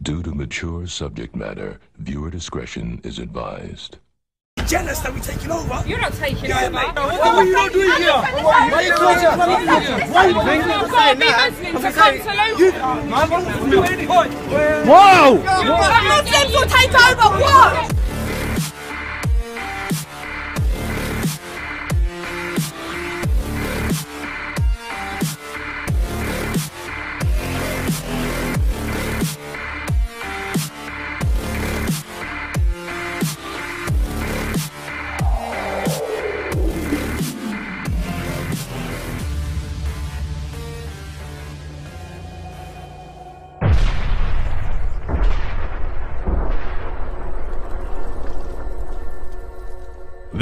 Due to mature subject matter, viewer discretion is advised. Jealous that we're taking over? You're not taking over. Mate. What are you not doing here? Why are you closing? Why are you doing You've got to be Muslim to come to Luton. Whoa! The Muslims will take over. What?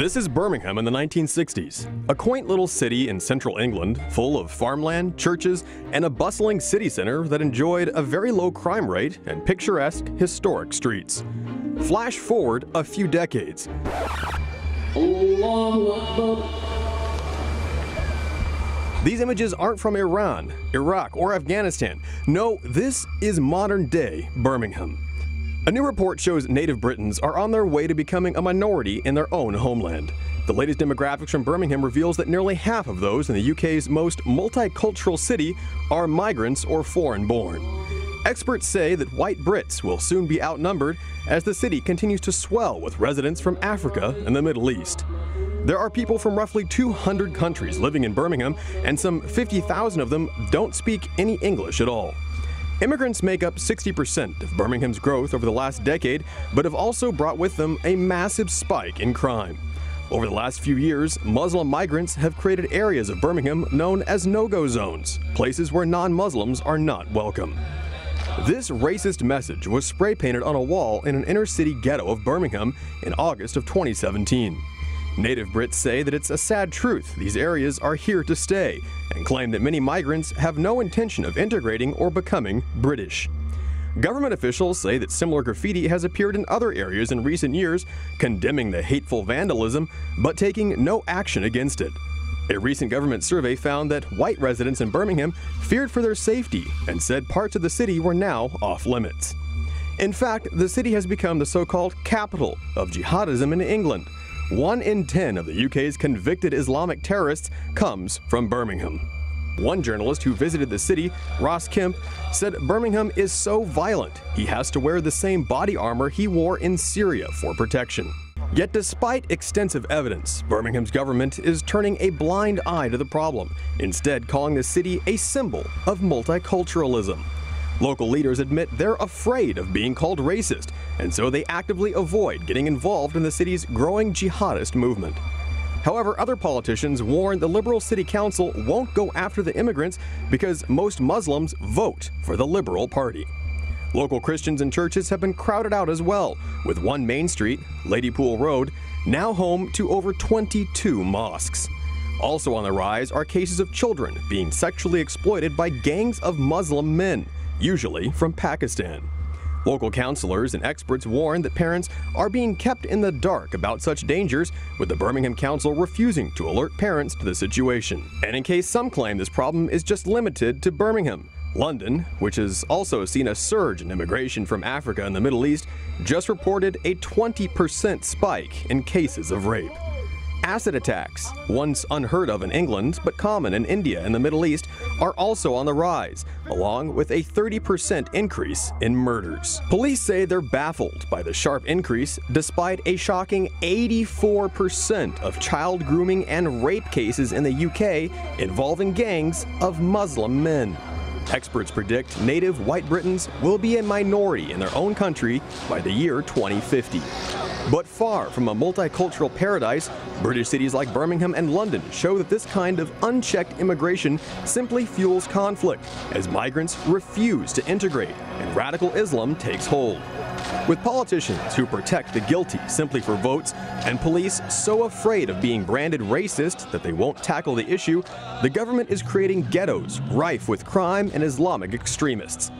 This is Birmingham in the 1960s, a quaint little city in central England full of farmland, churches, and a bustling city center that enjoyed a very low crime rate and picturesque, historic streets. Flash forward a few decades. These images aren't from Iran, Iraq, or Afghanistan. No, this is modern-day Birmingham. A new report shows native Britons are on their way to becoming a minority in their own homeland. The latest demographics from Birmingham reveals that nearly half of those in the UK's most multicultural city are migrants or foreign-born. Experts say that white Brits will soon be outnumbered as the city continues to swell with residents from Africa and the Middle East. There are people from roughly 200 countries living in Birmingham, and some 50,000 of them don't speak any English at all. Immigrants make up 60% of Birmingham's growth over the last decade, but have also brought with them a massive spike in crime. Over the last few years, Muslim migrants have created areas of Birmingham known as no-go zones, places where non-Muslims are not welcome. This racist message was spray-painted on a wall in an inner-city ghetto of Birmingham in August of 2017. Native Brits say that it's a sad truth these areas are here to stay, and claim that many migrants have no intention of integrating or becoming British. Government officials say that similar graffiti has appeared in other areas in recent years, condemning the hateful vandalism, but taking no action against it. A recent government survey found that white residents in Birmingham feared for their safety and said parts of the city were now off limits. In fact, the city has become the so-called capital of jihadism in England. 1 in 10 of the UK's convicted Islamic terrorists comes from Birmingham. One journalist who visited the city, Ross Kemp, said Birmingham is so violent he has to wear the same body armor he wore in Syria for protection. Yet despite extensive evidence, Birmingham's government is turning a blind eye to the problem, instead calling the city a symbol of multiculturalism. Local leaders admit they're afraid of being called racist, and so they actively avoid getting involved in the city's growing jihadist movement. However, other politicians warn the Liberal City Council won't go after the immigrants because most Muslims vote for the Liberal Party. Local Christians and churches have been crowded out as well, with one main street, Ladypool Road, now home to over 22 mosques. Also on the rise are cases of children being sexually exploited by gangs of Muslim men, usually from Pakistan. Local counselors and experts warn that parents are being kept in the dark about such dangers, with the Birmingham Council refusing to alert parents to the situation. And in case some claim this problem is just limited to Birmingham, London, which has also seen a surge in immigration from Africa and the Middle East, just reported a 20% spike in cases of rape. Acid attacks, once unheard of in England but common in India and the Middle East, are also on the rise, along with a 30% increase in murders. Police say they're baffled by the sharp increase, despite a shocking 84% of child grooming and rape cases in the UK involving gangs of Muslim men. Experts predict native white Britons will be a minority in their own country by the year 2050. But far from a multicultural paradise, British cities like Birmingham and London show that this kind of unchecked immigration simply fuels conflict, as migrants refuse to integrate and radical Islam takes hold. With politicians who protect the guilty simply for votes, and police so afraid of being branded racist that they won't tackle the issue, the government is creating ghettos rife with crime and Islamic extremists.